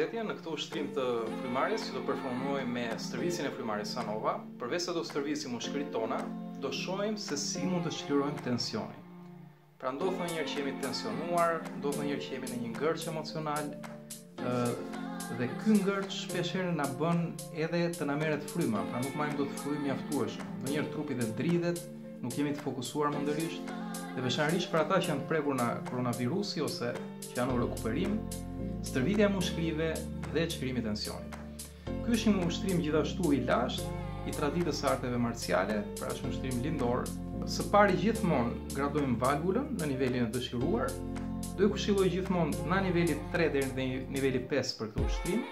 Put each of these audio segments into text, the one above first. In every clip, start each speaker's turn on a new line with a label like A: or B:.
A: Përshëndetje, në këtë ushtrim të frymarrjes që do performojmë me stërvisin e frymarrjes Sanova, përveç se do stërvisim mushkëritë tona, do shohim se si mund të çlirojmë tensionin. Pra ndodh ndonjëherë që jemi të tensionuar, ndodh ndonjëherë që jemi në një ngërç emocional, dhe ky ngërç shpeshherë na bën edhe të na merret fryma, pra nuk marrim dot frymë mjaftueshëm. Ndonjëherë trupi dhe dridhet, nuk jemi të fokusuar mendërisht, dhe veçanërisht për ata që janë të prekur nga koronavirusi ose që janë në rekuperim, stërvitja e mushkërive dhe çlirimi i tensionit. Ky është një ushtrim gjithashtu i lashtë i traditës së arteve marciale, pra është një ushtrim lindor. Së pari gjithmonë gradojmë valvulën në nivelin e dëshiruar. Do ju këshilloj gjithmonë nga niveli 3 deri në niveli 5 për këtë ushtrim,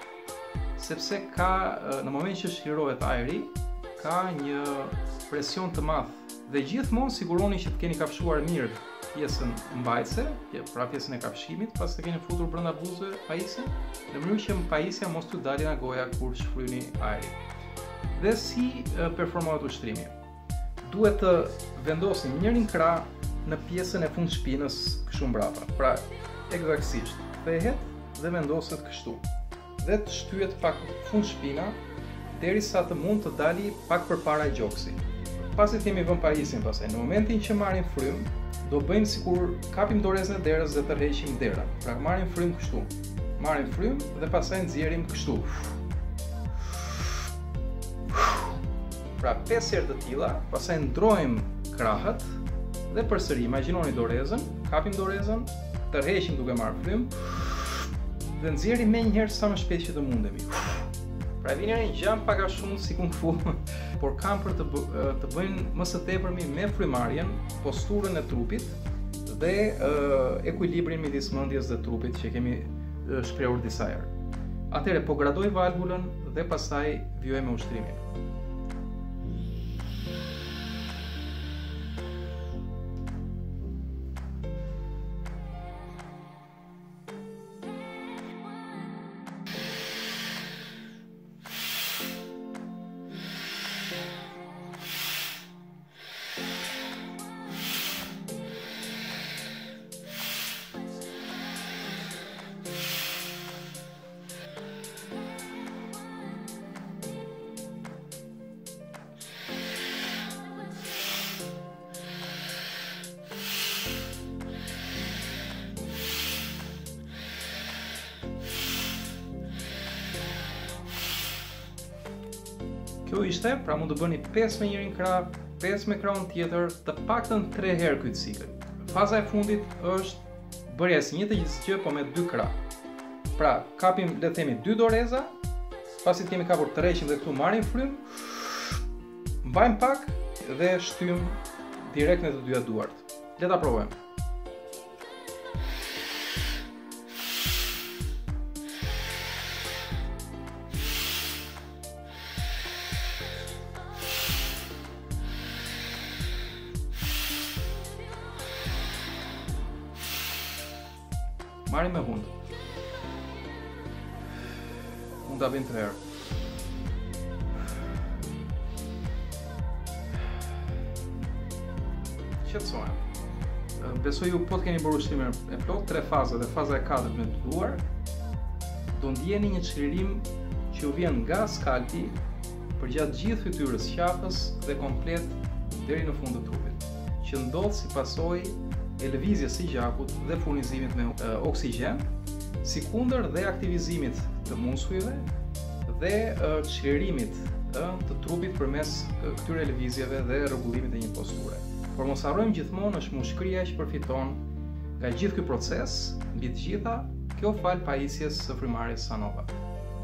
A: sepse ka në moment që shlirohet ajri, ka një presion të madh dhe gjithmonë siguroni që të keni kafshuar mirë pjesën mbajtëse, pra pjesën e kafshimit, pas të keni futur brenda buzëve pajisjen, në mënyrë që pajisja mos t'ju dalë nga goja kur shfryni ajri. Dhe si performohet ushtrimi? Duhet të vendosim njërin krah në pjesën e fund shpinës kështu mbrapa. Pra, eksaktësisht, kthehet dhe vendoset kështu. Dhe të shtyhet pak fund shpina derisa të mund të dali pak përpara gjoksi. Pasi kemi vënë pajisjen pastaj, në momentin që marrim frymë, do bëjmë sikur kapim dorezën e derës dhe tërheqim derën. Pra marrim frymë kështu. Marrim frymë dhe pastaj nxjerrim kështu. Pra 5 herë të tilla, pastaj ndrojmë krahët dhe përsëri imagjinoni dorezën, kapim dorezën, tërheqim duke marrë frymë dhe nxjerrim menjëherë sa më shpejt që të mundemi. Pra vini një gjam pak a shumë si kung fu, por kam për të bëjnë më së tepërmi me frymarrjen, posturën e trupit dhe ekuilibrin midis mendjes dhe trupit që kemi shprehur disa herë. Atëherë po gradoj valvulën dhe pastaj vjoj me ushtrimin. Kjo ishte, pra mund të bëni 5 me njërin krah, 5 me krahun tjetër, të paktën 3 herë ky cikël. Faza e fundit është bërja si një të gjithë gjë, po me 2 krah. Pra, kapim, le të themi 2 doreza, pasi të kemi kapur tërheqim dhe këtu marrim frymë, mbajmë pak dhe shtym direkt në të dyja duart. Le ta provojmë. Marrim me hund. Mund ta bëjmë 3 herë. Qetësojmë. Besoj ju po të keni bërë ushtrimin e plot, 3 faza dhe faza e 4 me të duar, do ndjeni një çlirim që ju vjen nga skalpi përgjatë gjithë fytyrës, qafës dhe komplet deri në fund të trupit, që ndodh si pasojë e lëvizjes së gjakut dhe furnizimit me oksigjen, si kundër dhe aktivizimit të muskujve dhe çlirimit të trupit përmes këtyre lëvizjeve dhe rregullimit të një posture. Por mos harrojmë gjithmonë është mushkëria që përfiton nga gjithë ky proces, mbi të gjitha, kjo fal pajisjes së frymarrjes Sanova.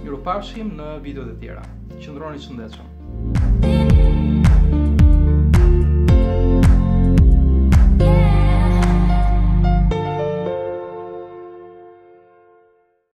A: Mirupafshim në videot e tjera. Qëndroni të shëndetshëm.